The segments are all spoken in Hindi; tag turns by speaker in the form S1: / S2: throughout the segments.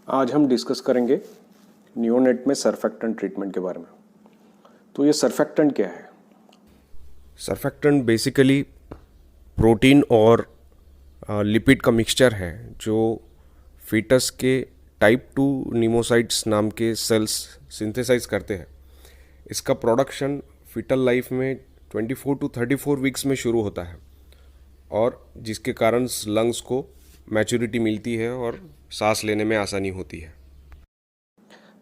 S1: आज हम डिस्कस करेंगे नियोनेट में सरफेक्टेंट ट्रीटमेंट के बारे में। तो ये सरफेक्टेंट क्या है?
S2: सरफेक्टेंट बेसिकली प्रोटीन और लिपिड का मिक्सचर है जो फीटस के टाइप 2 नीमोसाइट्स नाम के सेल्स सिंथेसाइज करते हैं। इसका प्रोडक्शन फीटल लाइफ में 24 to 34 वीक्स में शुरू होता है और जिसके कारण लंग्स को मैच्योरिटी मिलती है और सांस लेने में आसानी होती है।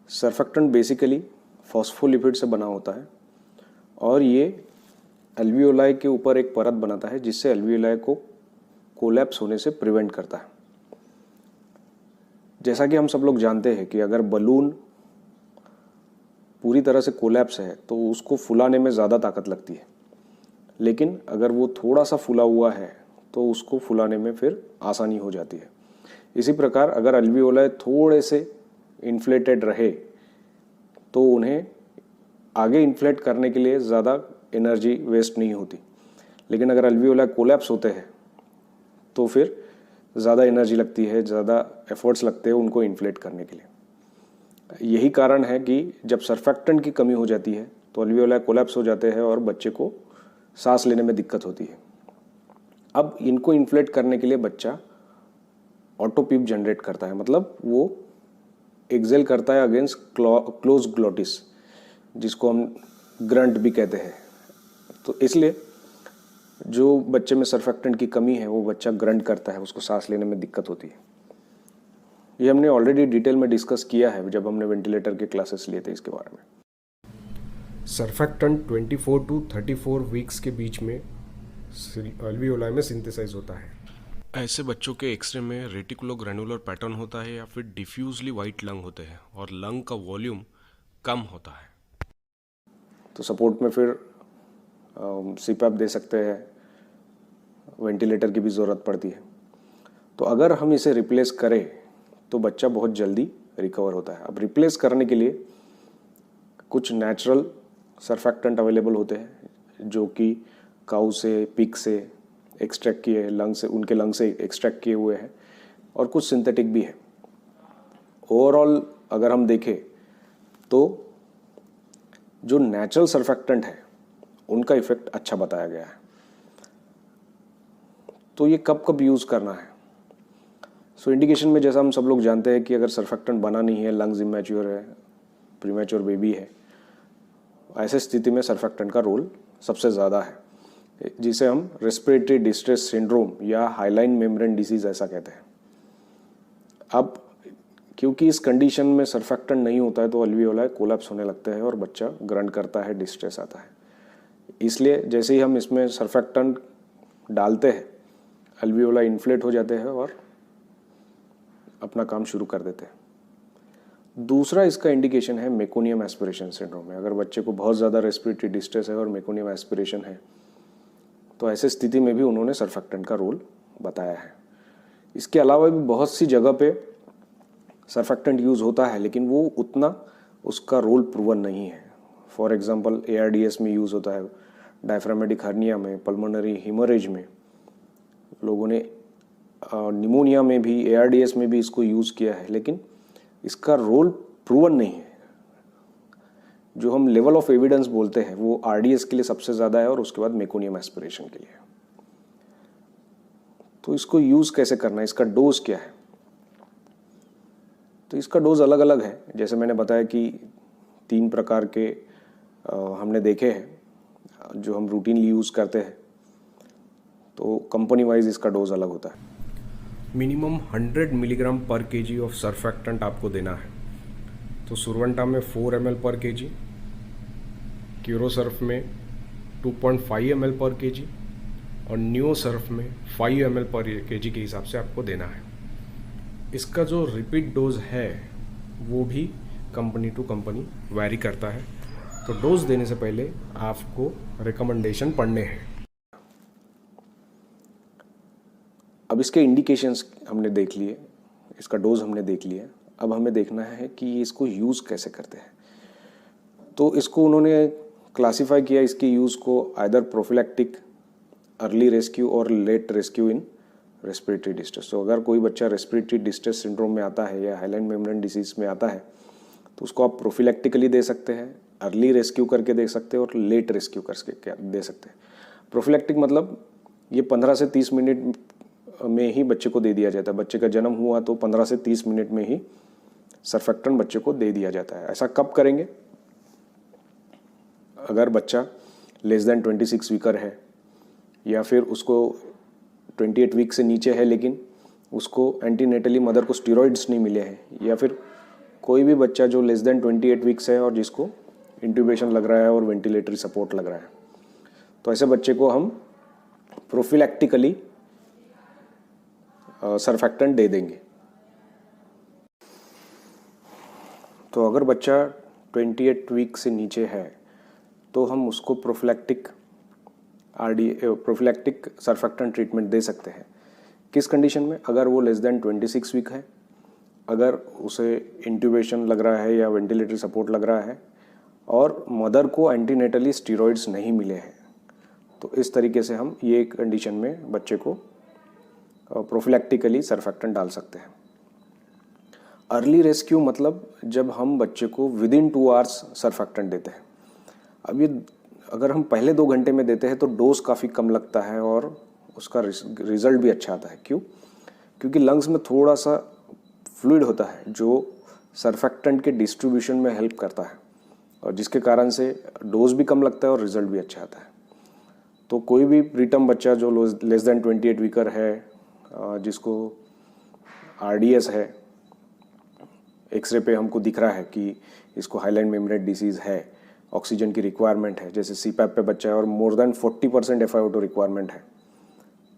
S1: सरफेक्टेंट बेसिकली फॉस्फोलिपिड से बना होता है और ये एल्वियोलाई के ऊपर एक परत बनाता है जिससे एल्वियोलाई को कोलैप्स होने से प्रिवेंट करता है। जैसा कि हम सब लोग जानते हैं कि अगर बलून पूरी तरह से कोलैप्स है तो उसको फुलाने में ज़्यादा ताकत लगती है, लेकिन अगर वो थोड़ा सा फूला हुआ है तो उसको फुलाने में फिर आसानी हो जाती है। इसी प्रकार अगर एल्वियोलाई थोड़े से इन्फ्लेटेड रहे तो उन्हें आगे इन्फ्लेट करने के लिए ज़्यादा एनर्जी वेस्ट नहीं होती, लेकिन अगर एल्वियोलाई कोलैप्स होते हैं तो फिर ज़्यादा एनर्जी लगती है, ज़्यादा एफर्ट्स लगते हैं उनको इन्फ्लेट करने के लिए। यही कारण है कि जब सरफेक्टेंट की कमी हो जाती है तो एल्वियोलाई कोलैप्स हो जाते हैं और बच्चे को सांस लेने में दिक्कत होती है। अब इनको इन्फ्लेट करने के लिए बच्चा ऑटोपीप जनरेट करता है, मतलब वो एक्सेल करता है अगेंस्ट क्लोज ग्लोटिस, जिसको हम ग्रंट भी कहते हैं। तो इसलिए जो बच्चे में सरफेक्टेंट की कमी है वो बच्चा ग्रंट करता है, उसको सांस लेने में दिक्कत होती है। ये हमने ऑलरेडी डिटेल में डिस्कस किया है जब हमने वेंटिलेटर के क्लासेस लिए थे इसके बारे में।
S2: सरफेक्टेंट 24 to 34 वीक्स के बीच में एल्वियोलाई में सिंथेसाइज होता है। ऐसे बच्चों के एक्सरे में रेटिकुलोग्रैनुलर पैटर्न होता है या फिर डिफ्यूजली वाइट लंग होते हैं और लंग का वॉल्यूम कम होता है।
S1: तो सपोर्ट में फिर सीपैप दे सकते हैं, वेंटिलेटर की भी ज़रूरत पड़ती है। तो अगर हम इसे रिप्लेस करें तो बच्चा बहुत जल्दी रिकवर होता है। अब रिप्लेस करने के लिए कुछ नेचुरल सरफेक्टेंट अवेलेबल होते हैं जो कि काऊ से, पिग से एक्सट्रैक्ट किए, लंग से, उनके लंग से एक्सट्रैक्ट किए हुए हैं, और कुछ सिंथेटिक भी है। ओवरऑल अगर हम देखें तो जो नेचुरल सरफेक्टेंट है उनका इफेक्ट अच्छा बताया गया है। तो ये कब कब यूज़ करना है? सो इंडिकेशन में जैसा हम सब लोग जानते हैं कि अगर सरफेक्टेंट बना नहीं है, लंग्स इमैच्योर है, प्रीमैच्योर बेबी है, ऐसे स्थिति में सरफेक्टेंट का रोल सबसे ज़्यादा है, जिसे हम रेस्पिरेटरी डिस्ट्रेस सिंड्रोम या हाइलाइन मेम्ब्रेन डिसीज़ ऐसा कहते हैं। अब क्योंकि इस कंडीशन में सरफेक्टेंट नहीं होता है तो एल्वियोलाई कोलैप्स होने लगते हैं और बच्चा ग्रंट करता है, डिस्ट्रेस आता है। इसलिए जैसे ही हम इसमें सरफेक्टेंट डालते हैं एल्वियोलाई इन्फ्लेट हो जाते हैं और अपना काम शुरू कर देते हैं। दूसरा इसका इंडिकेशन है मेकोनियम एस्पिरेशन सिंड्रोम में। अगर बच्चे को बहुत ज़्यादा रेस्पिरेटरी डिस्ट्रेस है और मेकोनियम एस्पिरेशन है तो ऐसे स्थिति में भी उन्होंने सरफेक्टेंट का रोल बताया है। इसके अलावा भी बहुत सी जगह पे सरफेक्टेंट यूज़ होता है, लेकिन वो उतना उसका रोल प्रूवन नहीं है। फॉर एग्जांपल ARDS में यूज़ होता है, डायफ्रामेटिक हर्निया में, पल्मोनरी हिमोरेज में, लोगों ने निमोनिया में भी, ARDS में भी इसको यूज़ किया है, लेकिन इसका रोल प्रूवन नहीं है। जो हम लेवल ऑफ एविडेंस बोलते हैं वो RDS के लिए सबसे ज़्यादा है और उसके बाद मेकोनियम एस्पिरेशन के लिए। तो इसको यूज़ कैसे करना है, इसका डोज क्या है? तो इसका डोज अलग अलग है। जैसे मैंने बताया कि 3 प्रकार के हमने देखे हैं जो हम रूटीनली यूज़ करते हैं, तो कंपनी वाइज इसका डोज अलग होता है।
S2: मिनिमम 100 मिलीग्राम पर केजी ऑफ सरफेक्टेंट आपको देना है। तो सुरवंटा में 4 ml पर केजी, क्यूरोसर्फ में 2.5 ml पर केजी और न्यूरोसर्फ में 5 ml पर केजी के हिसाब से आपको देना है। इसका जो रिपीट डोज है वो भी कंपनी टू कंपनी वैरी करता है, तो डोज देने से पहले आपको रिकमेंडेशन पढ़ने हैं।
S1: अब इसके इंडिकेशंस हमने देख लिए, इसका डोज हमने देख लिया। अब हमें देखना है कि इसको यूज़ कैसे करते हैं। तो इसको उन्होंने क्लासिफाई किया, इसके यूज़ को आइदर प्रोफिलैक्टिक, अर्ली रेस्क्यू और लेट रेस्क्यू इन रेस्पिरेटरी डिस्ट्रेस। तो अगर कोई बच्चा रेस्पिरेटरी डिस्ट्रेस सिंड्रोम में आता है या हाइलेंड मेम्ब्रेन डिसीज में आता है तो उसको आप प्रोफिलैक्टिकली दे सकते हैं, अर्ली रेस्क्यू करके दे सकते हैं और लेट रेस्क्यू करके दे सकते हैं। प्रोफिलैक्टिक मतलब ये 15 से 30 मिनट में ही बच्चे को दे दिया जाता है। बच्चे का जन्म हुआ तो 15 से 30 मिनट में ही सर्फेक्टेंट बच्चे को दे दिया जाता है। ऐसा कब करेंगे? अगर बच्चा लेस देन 26 वीकर है या फिर उसको 28 वीक से नीचे है लेकिन उसको एंटीनेटली मदर को स्टीरॉइड्स नहीं मिले हैं, या फिर कोई भी बच्चा जो लेस देन 28 वीक्स है और जिसको इंट्यूबेशन लग रहा है और वेंटिलेटरी सपोर्ट लग रहा है, तो ऐसे बच्चे को हम प्रोफिलैक्टिकली सर्फेक्टेंट दे देंगे। तो अगर बच्चा 28 वीक से नीचे है तो हम उसको प्रोफिलैक्टिक सर्फेक्टेंट ट्रीटमेंट दे सकते हैं। किस कंडीशन में? अगर वो लेस देन 26 वीक है, अगर उसे इंट्यूबेशन लग रहा है या वेंटिलेटरी सपोर्ट लग रहा है और मदर को एंटीनेटली स्टीरॉइड्स नहीं मिले हैं, तो इस तरीके से हम ये कंडीशन में बच्चे को प्रोफिलैक्टिकली सर्फेक्टेंट डाल सकते हैं। अर्ली रेस्क्यू मतलब जब हम बच्चे को विद इन 2 आवर्स सर्फेक्टेंट देते हैं। अब ये अगर हम पहले 2 घंटे में देते हैं तो डोज काफ़ी कम लगता है और उसका रिजल्ट भी अच्छा आता है। क्यों? क्योंकि लंग्स में थोड़ा सा फ्लूइड होता है जो सर्फेक्टेंट के डिस्ट्रीब्यूशन में हेल्प करता है और जिसके कारण से डोज भी कम लगता है और रिजल्ट भी अच्छा आता है। तो कोई भी प्रीटर्म बच्चा जो लेस देन 28 वीकर है, जिसको RDS है, एक्सरे पे हमको दिख रहा है कि इसको हाइलेंड मेम्ब्रेन डिसीज़ है, ऑक्सीजन की रिक्वायरमेंट है, जैसे CPAP पे बच्चा है और मोर देन 40% FiO2 रिक्वायरमेंट है,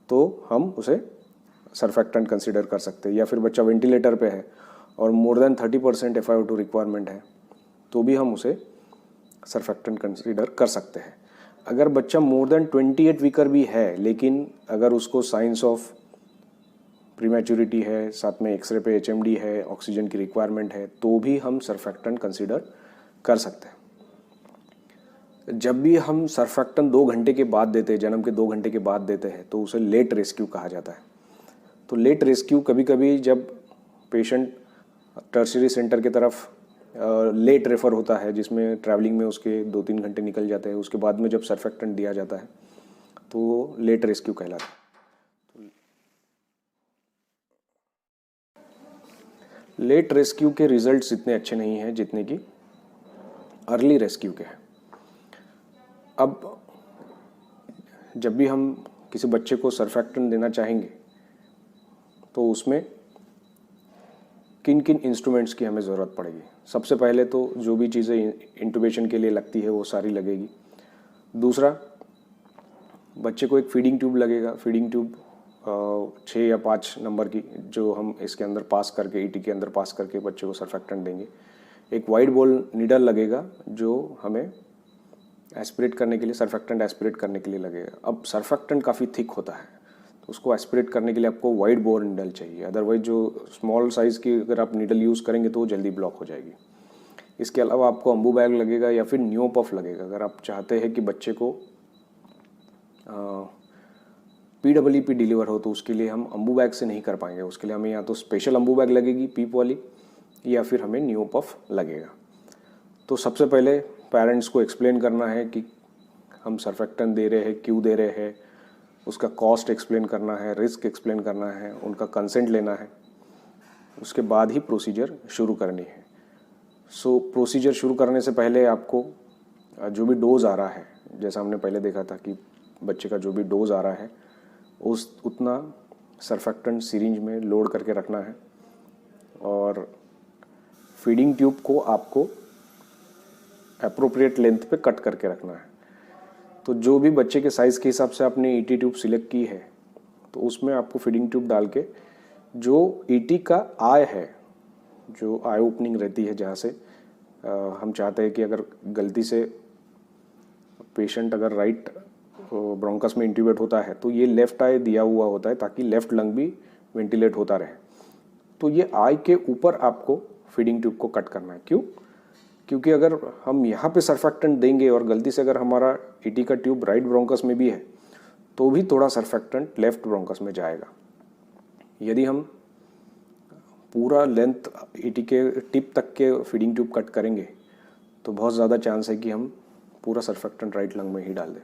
S1: तो हम उसे सर्फेक्टेंट कंसीडर कर सकते हैं। या फिर बच्चा वेंटिलेटर पे है और मोर देन 30% FiO2 रिक्वायरमेंट है, तो भी हम उसे सर्फेक्टेंट कंसीडर कर सकते हैं। अगर बच्चा मोर देन 28 वीकर भी है लेकिन अगर उसको साइंस ऑफ प्रीमैच्योरिटी है, साथ में एक्सरे पे HMD है, ऑक्सीजन की रिक्वायरमेंट है, तो भी हम सर्फेक्टेंट कंसीडर कर सकते हैं। जब भी हम सर्फेक्टेंट 2 घंटे के बाद देते हैं, जन्म के 2 घंटे के बाद देते हैं, तो उसे लेट रेस्क्यू कहा जाता है। तो लेट रेस्क्यू कभी कभी जब पेशेंट टर्शियरी सेंटर की तरफ लेट रेफर होता है, जिसमें ट्रैवलिंग में उसके 2-3 घंटे निकल जाते हैं, उसके बाद में जब सर्फेक्टेंट दिया जाता है तो वो लेट रेस्क्यू कहलाता है। लेट रेस्क्यू के रिजल्ट्स इतने अच्छे नहीं हैं जितने कि अर्ली रेस्क्यू के हैं। अब जब भी हम किसी बच्चे को सर्फेक्टेंट देना चाहेंगे तो उसमें किन किन इंस्ट्रूमेंट्स की हमें ज़रूरत पड़ेगी? सबसे पहले तो जो भी चीज़ें इंट्यूबेशन के लिए लगती है वो सारी लगेगी। दूसरा, बच्चे को एक फीडिंग ट्यूब लगेगा। फीडिंग ट्यूब 6 या 5 नंबर की, जो हम इसके अंदर पास करके, ET के अंदर पास करके बच्चे को सर्फेक्टेंट देंगे। एक वाइड बॉल नीडल लगेगा जो हमें एस्पिरेट करने के लिए, सर्फेक्टेंट एस्पिरेट करने के लिए लगेगा। अब सर्फेक्टेंट काफ़ी थिक होता है तो उसको एस्पिरेट करने के लिए आपको वाइड बोर नीडल चाहिए, अदरवाइज जो स्मॉल साइज़ की अगर आप नीडल यूज़ करेंगे तो वो जल्दी ब्लॉक हो जाएगी। इसके अलावा आपको अम्बू बैग लगेगा या फिर न्यू पफ लगेगा। अगर आप चाहते हैं कि बच्चे को PWP डिलीवर हो तो उसके लिए हम अम्बू बैग से नहीं कर पाएंगे, उसके लिए हमें या तो स्पेशल अम्बू बैग लगेगी पीप वाली, या फिर हमें न्यू पफ लगेगा। तो सबसे पहले पेरेंट्स को एक्सप्लेन करना है कि हम सर्फेक्टेंट दे रहे हैं, क्यों दे रहे हैं, उसका कॉस्ट एक्सप्लेन करना है, रिस्क एक्सप्लेन करना है, उनका कंसेंट लेना है। उसके बाद ही प्रोसीजर शुरू करनी है। प्रोसीजर शुरू करने से पहले आपको जो भी डोज आ रहा है, जैसा हमने पहले देखा था कि बच्चे का जो भी डोज आ रहा है उतना सर्फेक्टेंट सिरिंज में लोड करके रखना है और फीडिंग ट्यूब को आपको अप्रोप्रिएट लेंथ पे कट करके रखना है। तो जो भी बच्चे के साइज़ के हिसाब से आपने ET ट्यूब सिलेक्ट की है तो उसमें आपको फीडिंग ट्यूब डाल के जो ET का आई है, जो आई ओपनिंग रहती है, जहाँ से हम चाहते हैं कि अगर गलती से पेशेंट अगर राइट ब्रोंकस में इंट्यूबेट होता है तो ये लेफ़्ट आई दिया हुआ होता है ताकि लेफ़्ट लंग भी वेंटिलेट होता रहे। तो ये आई के ऊपर आपको फीडिंग ट्यूब को कट करना है। क्यों? क्योंकि अगर हम यहाँ पे सर्फेक्टेंट देंगे और गलती से अगर हमारा ET का ट्यूब राइट ब्रोंकस में भी है तो भी थोड़ा सर्फेक्टेंट लेफ़्ट ब्रोंकस में जाएगा। यदि हम पूरा लेंथ ईटी के टिप तक के फीडिंग ट्यूब कट करेंगे तो बहुत ज़्यादा चांस है कि हम पूरा सर्फेक्टेंट राइट लंग में ही डाल दें।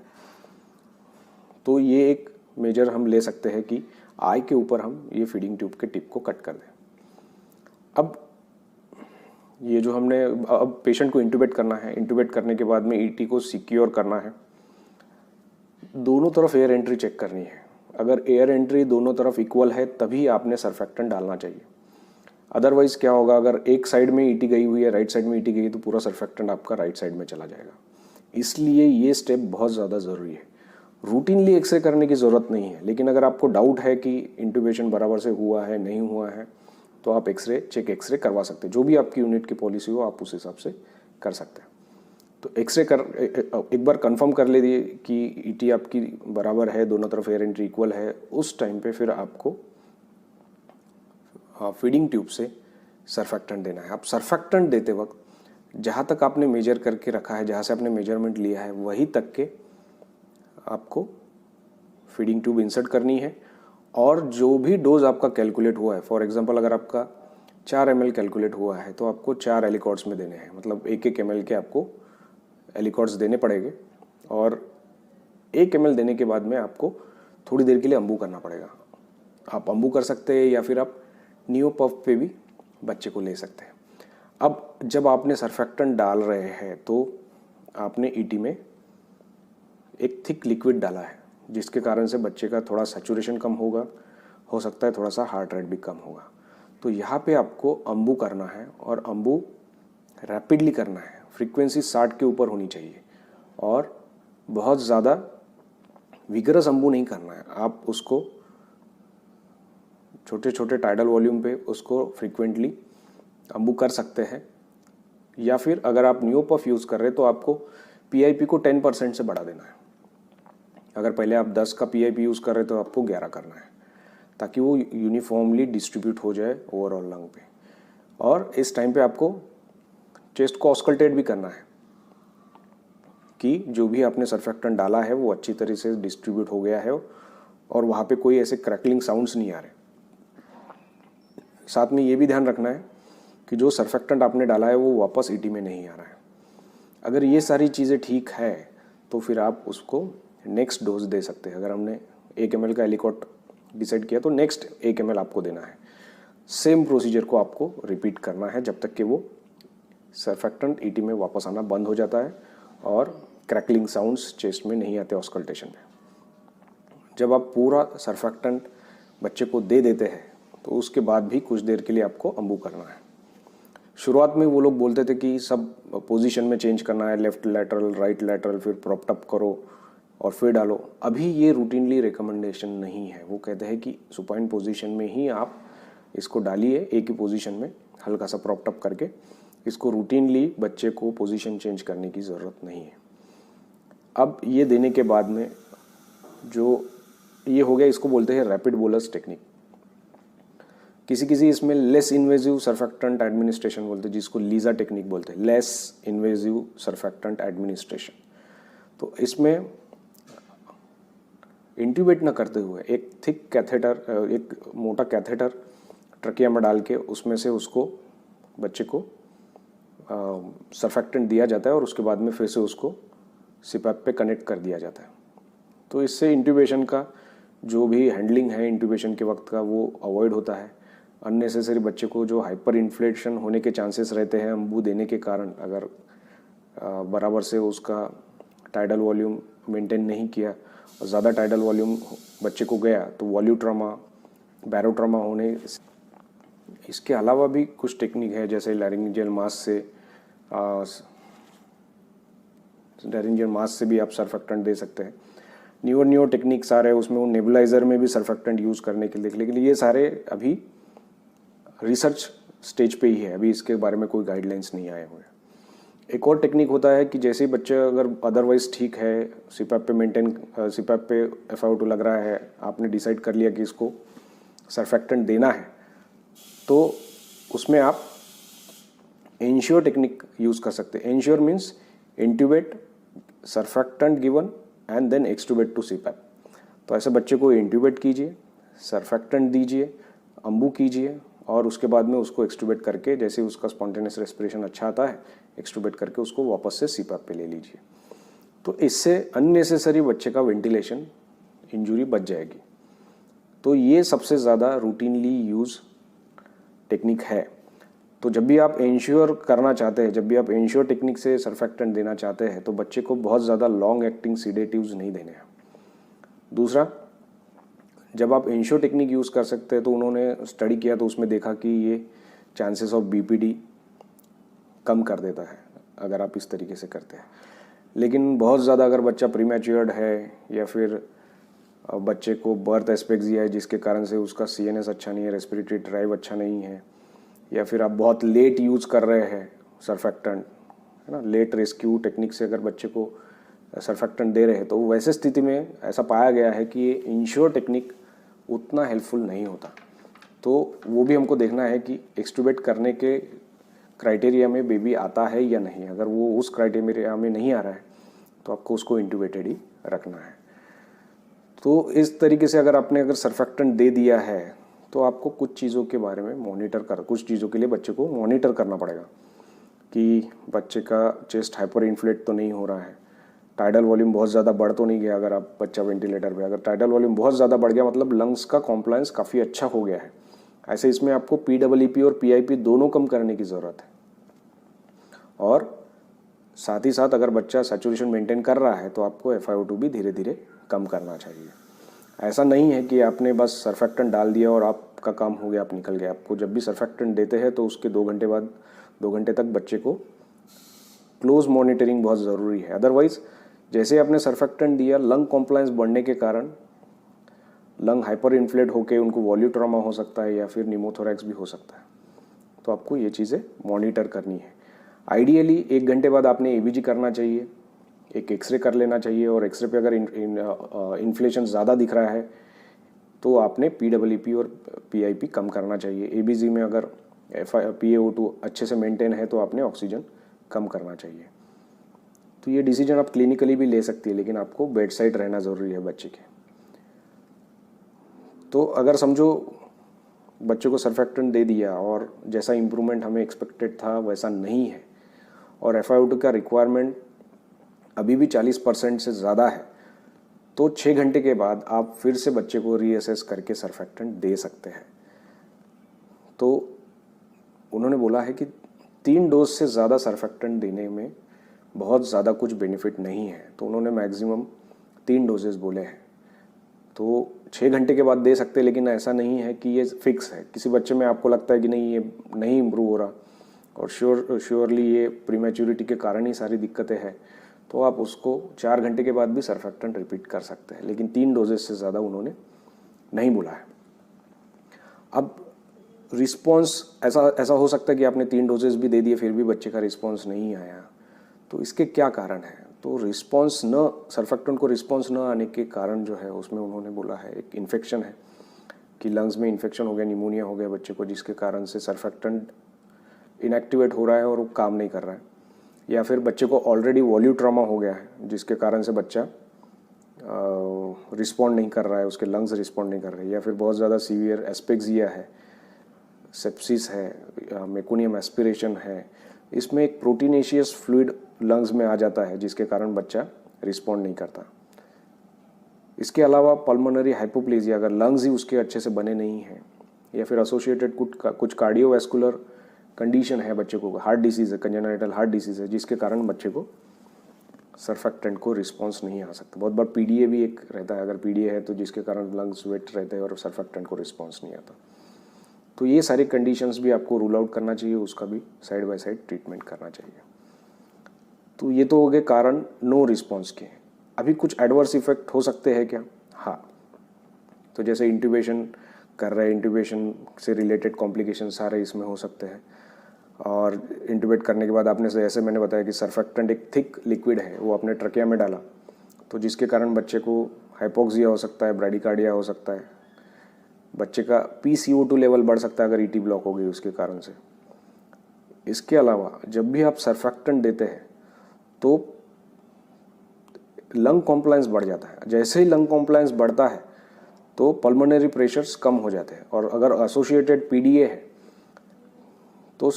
S1: तो ये एक मेजर हम ले सकते हैं कि आई के ऊपर हम ये फीडिंग ट्यूब के टिप को कट कर दें। अब ये जो हमने अब पेशेंट को इंट्यूबेट करना है, इंट्यूबेट करने के बाद में ईटी को सिक्योर करना है। दोनों तरफ एयर एंट्री चेक करनी है। अगर एयर एंट्री दोनों तरफ इक्वल है तभी आपने सर्फेक्टेंट डालना चाहिए। अदरवाइज क्या होगा, अगर एक साइड में ईटी गई हुई है, राइट साइड में ईटी गई है, तो पूरा सर्फेक्टेंट आपका राइट साइड में चला जाएगा। इसलिए ये स्टेप बहुत ज़्यादा ज़रूरी है। रूटीनली एक्सरे करने की ज़रूरत नहीं है, लेकिन अगर आपको डाउट है कि इंट्यूबेशन बराबर से हुआ है नहीं हुआ है तो आप एक्सरे करवा सकते हैं। जो भी आपकी यूनिट की पॉलिसी हो आप उस हिसाब से कर सकते हैं। तो एक्सरे एक बार कंफर्म कर लीजिए कि ईटी आपकी बराबर है, दोनों तरफ एयर एंट्री इक्वल है। उस टाइम पे फिर आपको फीडिंग ट्यूब से सर्फेक्टेंट देना है। आप सर्फेक्टेंट देते वक्त जहाँ तक आपने मेजर करके रखा है, जहाँ से आपने मेजरमेंट लिया है, वहीं तक के आपको फीडिंग ट्यूब इंसर्ट करनी है। और जो भी डोज आपका कैलकुलेट हुआ है, फॉर एग्जांपल अगर आपका 4 ml कैलकुलेट हुआ है तो आपको 4 एलिकॉर्ड्स में देने हैं, मतलब 1-1 ml के आपको एलिकॉर्ड्स देने पड़ेंगे। और 1 ml देने के बाद में आपको थोड़ी देर के लिए अम्बू करना पड़ेगा। आप अम्बू कर सकते हैं या फिर आप नियो पफ पे भी बच्चे को ले सकते हैं। अब जब आपने सर्फेक्टेंट डाल रहे हैं तो आपने ईटी में एक थिक लिक्विड डाला है, जिसके कारण से बच्चे का थोड़ा सैचुरेशन कम होगा, हो सकता है थोड़ा सा हार्ट रेट भी कम होगा। तो यहाँ पे आपको अम्बू करना है और अम्बू रैपिडली करना है। फ्रीक्वेंसी 60 के ऊपर होनी चाहिए और बहुत ज़्यादा विगरस अम्बू नहीं करना है। आप उसको छोटे छोटे टाइडल वॉल्यूम पे उसको फ्रीक्वेंटली अम्बू कर सकते हैं। या फिर अगर आप नियो पफ यूज़ कर रहे हैं तो आपको पीआईपी को 10% से बढ़ा देना है। अगर पहले आप 10 का पीआईपी यूज़ कर रहे हैं तो आपको 11 करना है, ताकि वो यूनिफॉर्मली डिस्ट्रीब्यूट हो जाए ओवरऑल लंग पे। और इस टाइम पे आपको चेस्ट को ऑस्कल्टेट भी करना है कि जो भी आपने सर्फेक्टेंट डाला है वो अच्छी तरह से डिस्ट्रीब्यूट हो गया है और वहाँ पे कोई ऐसे क्रैकलिंग साउंड्स नहीं आ रहे। साथ में ये भी ध्यान रखना है कि जो सर्फेक्टेंट आपने डाला है वो वापस ईटी में नहीं आ रहा है। अगर ये सारी चीज़ें ठीक है तो फिर आप उसको नेक्स्ट डोज दे सकते हैं। अगर हमने 1 ml का एलिकॉट डिसाइड किया तो नेक्स्ट 1 ml आपको देना है। सेम प्रोसीजर को आपको रिपीट करना है जब तक कि वो सर्फेक्टेंट ईटी में वापस आना बंद हो जाता है और क्रैकलिंग साउंड्स चेस्ट में नहीं आते ऑस्कल्टेशन में। जब आप पूरा सर्फेक्टेंट बच्चे को दे देते हैं तो उसके बाद भी कुछ देर के लिए आपको अम्बू करना है। शुरुआत में वो लोग बोलते थे कि सब पोजीशन में चेंज करना है, लेफ्ट लैटरल, राइट लैटरल, फिर प्रॉप्ड अप करो और फिर डालो। अभी ये रूटीनली रिकमेंडेशन नहीं है। वो कहते हैं कि सुपाइन पोजीशन में ही आप इसको डालिए, एक ही पोजीशन में हल्का सा प्रॉप्ड अप करके। इसको रूटीनली बच्चे को पोजीशन चेंज करने की ज़रूरत नहीं है। अब ये देने के बाद में जो ये हो गया, इसको बोलते हैं रैपिड बोलस टेक्निक। किसी इसमें लेस इन्वेजिव सर्फेक्टेंट एडमिनिस्ट्रेशन बोलते हैं, जिसको लीजा टेक्निक बोलते हैं, लेस इन्वेजिव सर्फेक्टेंट एडमिनिस्ट्रेशन। तो इसमें इंट्यूबेट ना करते हुए एक थिक कैथेटर, एक मोटा कैथेटर ट्रकिया में डाल के उसमें से उसको बच्चे को सर्फेक्टेंट दिया जाता है और उसके बाद में फिर से उसको सीपैप पे कनेक्ट कर दिया जाता है। तो इससे इंट्यूबेशन का जो भी हैंडलिंग है इंट्यूबेशन के वक्त का वो अवॉइड होता है। अननेसेसरी बच्चे को जो हाइपर इन्फ्लेशन होने के चांसेस रहते हैं अम्बू देने के कारण, अगर बराबर से उसका टाइडल वॉल्यूम मेंटेन नहीं किया और ज़्यादा टाइडल वॉल्यूम बच्चे को गया तो वॉल्यू ट्रॉमा, बैरोट्रॉमा होने। इसके अलावा भी कुछ टेक्निक है, जैसे लैरिंजियल मास से भी आप सर्फेक्टेंट दे सकते हैं। न्यू टेक्निक्स आ रहे हैं, उसमें वो नेबुलाइजर में भी सर्फेक्टेंट यूज़ करने के लिए, लेकिन ये सारे अभी रिसर्च स्टेज पे ही है। अभी इसके बारे में कोई गाइडलाइंस नहीं आए हुए। एक और टेक्निक होता है कि जैसे बच्चा अगर अदरवाइज ठीक है, सीपैप पे FiO2 लग रहा है, आपने डिसाइड कर लिया कि इसको सर्फेक्टेंट देना है, तो उसमें आप एंश्योर टेक्निक यूज़ कर सकते हैं। INSURE means intubate, surfactant given and then extubate to CPAP. तो ऐसे बच्चे को इंट्यूबेट कीजिए, सर्फेक्टेंट दीजिए अम्बू कीजिए और उसके बाद में उसको एक्सट्यूबेट करके, जैसे उसका स्पॉन्टेनियस रेस्पिरेशन अच्छा आता है, एक्सट्यूबेट करके उसको वापस से सीपैप पे ले लीजिए। तो इससे अननेसेसरी बच्चे का वेंटिलेशन इंजरी बच जाएगी। तो ये सबसे ज़्यादा रूटीनली यूज़ टेक्निक है। तो जब भी आप इंश्योर करना चाहते हैं, जब भी आप इंश्योर टेक्निक से सर्फेक्टेंट देना चाहते हैं, तो बच्चे को बहुत ज़्यादा लॉन्ग एक्टिंग सीडेटिव्स नहीं देने हैं। दूसरा, जब आप इंश्योर टेक्निक यूज़ कर सकते हैं, तो उन्होंने स्टडी किया तो उसमें देखा कि ये चांसेस ऑफ बीपीडी कम कर देता है अगर आप इस तरीके से करते हैं। लेकिन बहुत ज़्यादा अगर बच्चा प्रीमैच्योर्ड है या फिर बच्चे को बर्थ एस्पेक्सिया है जिसके कारण से उसका सीएनएस अच्छा नहीं है, रेस्पिरेटरी ड्राइव अच्छा नहीं है, या फिर आप बहुत लेट यूज़ कर रहे हैं सर्फेक्टेंट, है ना, लेट रेस्क्यू टेक्निक से अगर बच्चे को सर्फेक्टेंट दे रहे हैं, तो वैसे स्थिति में ऐसा पाया गया है कि ये इंश्योर टेक्निक उतना हेल्पफुल नहीं होता। तो वो भी हमको देखना है कि एक्सट्यूबेट करने के क्राइटेरिया में बेबी आता है या नहीं। अगर वो उस क्राइटेरिया में नहीं आ रहा है तो आपको उसको इंट्यूबेटेड ही रखना है। तो इस तरीके से अगर सर्फेक्टेंट दे दिया है तो आपको कुछ चीज़ों के बारे में कुछ चीज़ों के लिए बच्चे को मॉनिटर करना पड़ेगा कि बच्चे का चेस्ट हाइपर इन्फ्लेट तो नहीं हो रहा है, टाइडल वॉल्यूम बहुत ज़्यादा बढ़ तो नहीं गया। अगर आप बच्चा वेंटिलेटर पे, अगर टाइडल वॉल्यूम बहुत ज़्यादा बढ़ गया मतलब लंग्स का कॉम्प्लायंस काफ़ी अच्छा हो गया है। ऐसे इसमें आपको PEEP और PIP दोनों कम करने की ज़रूरत है। और साथ ही साथ अगर बच्चा सैचुरेशन मेंटेन कर रहा है तो आपको FiO2 भी धीरे धीरे कम करना चाहिए। ऐसा नहीं है कि आपने बस सर्फेक्टेंट डाल दिया और आपका काम हो गया, आप निकल गए। आपको जब भी सर्फेक्टेंट देते हैं तो उसके 2 घंटे बाद 2 घंटे तक बच्चे को क्लोज मॉनिटरिंग बहुत ज़रूरी है। अदरवाइज़ जैसे आपने सर्फेक्टेंट दिया, लंग कॉम्प्लायंस बढ़ने के कारण लंग हाइपर इन्फ्लेट होकर उनको वॉल्यू ट्रॉमा हो सकता है या फिर निमोथोरैक्स भी हो सकता है। तो आपको ये चीज़ें मॉनिटर करनी है। आइडियली 1 घंटे बाद आपने EBG करना चाहिए, एक एक्सरे कर लेना चाहिए, और एक्सरे पे अगर इन्फ्लेशन ज़्यादा दिख रहा है तो आपने PEEP और PIP कम करना चाहिए। ABG में अगर PaO2 अच्छे से मेंटेन है तो आपने ऑक्सीजन कम करना चाहिए। तो ये डिसीजन आप क्लिनिकली भी ले सकती है, लेकिन आपको बेड साइड रहना ज़रूरी है बच्चे के। तो अगर समझो बच्चे को सर्फेक्टेंट दे दिया और जैसा इम्प्रूवमेंट हमें एक्सपेक्टेड था वैसा नहीं है, और FiO2 का रिक्वायरमेंट अभी भी 40% से ज़्यादा है, तो 6 घंटे के बाद आप फिर से बच्चे को रीअसेस करके सर्फेक्टेंट दे सकते हैं। तो उन्होंने बोला है कि 3 डोज से ज़्यादा सर्फेक्टेंट देने में बहुत ज़्यादा कुछ बेनिफिट नहीं है, तो उन्होंने मैक्सिमम 3 डोजेस बोले हैं। तो 6 घंटे के बाद दे सकते हैं, लेकिन ऐसा नहीं है कि ये फिक्स है। किसी बच्चे में आपको लगता है कि नहीं, ये नहीं इम्प्रूव हो रहा और श्योरली ये प्रीमैच्योरिटी के कारण ही सारी दिक्कतें हैं, तो आप उसको 4 घंटे के बाद भी सर्फेक्टेंट रिपीट कर सकते हैं, लेकिन 3 डोजेस से ज़्यादा उन्होंने नहीं बोला है। अब रिस्पॉन्स ऐसा हो सकता है कि आपने 3 डोजेस भी दे दिए फिर भी बच्चे का रिस्पॉन्स नहीं आया, तो इसके क्या कारण है? तो सर्फेक्टेंट को रिस्पॉन्स न आने के कारण जो है उसमें उन्होंने बोला है एक इन्फेक्शन है, कि लंग्स में इन्फेक्शन हो गया, निमोनिया हो गया बच्चे को, जिसके कारण से सर्फेक्टेंट इनएक्टिवेट हो रहा है और वो काम नहीं कर रहा है, या फिर बच्चे को ऑलरेडी वॉल्यू ट्रॉमा हो गया है जिसके कारण से बच्चा रिस्पॉन्ड नहीं कर रहा है, उसके लंग्स रिस्पॉन्ड नहीं कर रहे, या फिर बहुत ज़्यादा सीवियर एस्पेक्सिया है, सेप्सिस है, मेकोनियम एस्पिरेशन है। इसमें एक प्रोटीनेशियस फ्लूइड लंग्स में आ जाता है जिसके कारण बच्चा रिस्पॉन्ड नहीं करता। इसके अलावा पल्मोनरी हाइपोप्लेजिया, अगर लंग्स ही उसके अच्छे से बने नहीं हैं, या फिर एसोसिएटेड कुछ कार्डियोवैस्कुलर कंडीशन है बच्चे को, हार्ट डिसीज़ है, कंजेनाइटल हार्ट डिसीज़ है, जिसके कारण बच्चे को सर्फेक्टेंट को रिस्पॉन्स नहीं आ सकता। बहुत बार PDA भी एक रहता है, अगर PDA है तो जिसके कारण लंग्स वेट रहते हैं और सर्फेक्टेंट को रिस्पॉन्स नहीं आता। तो ये सारी कंडीशंस भी आपको रूल आउट करना चाहिए, उसका भी साइड बाय साइड ट्रीटमेंट करना चाहिए। तो ये तो हो गए कारण नो रिस्पॉन्स के। अभी कुछ एडवर्स इफेक्ट हो सकते हैं क्या? हाँ, तो जैसे इंट्यूबेशन कर रहे हैं, इंट्यूबेशन से रिलेटेड कॉम्प्लिकेशन सारे इसमें हो सकते हैं। और इंट्यूबेट करने के बाद आपने जैसे मैंने बताया कि सर्फेक्टेंट एक थिक लिक्विड है, वो आपने ट्रकिया में डाला, तो जिसके कारण बच्चे को हाइपोक्सिया हो सकता है, ब्रैडिकार्डिया हो सकता है, बच्चे का PCO2 लेवल बढ़ सकता है अगर ET ब्लॉक हो गई उसके कारण से। इसके अलावा जब भी आप सर्फेक्टेंट देते हैं तो लंग कॉम्प्लायंस बढ़ जाता है। जैसे ही लंग कॉम्प्लायंस बढ़ता है तो पल्मोनरी प्रेशर्स कम हो जाते हैं। और अगर एसोसिएटेड पीडीए है तो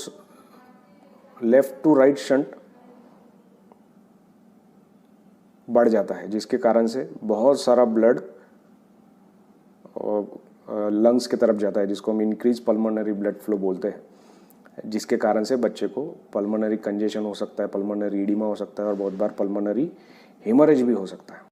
S1: लेफ्ट टू राइट शंट बढ़ जाता है, जिसके कारण से बहुत सारा ब्लड लंग्स की तरफ जाता है, जिसको हम इंक्रीज पल्मोनरी ब्लड फ्लो बोलते हैं, जिसके कारण से बच्चे को पल्मोनरी कंजेशन हो सकता है, पल्मोनरी इडिमा हो सकता है और बहुत बार पल्मोनरी हेमरेज भी हो सकता है।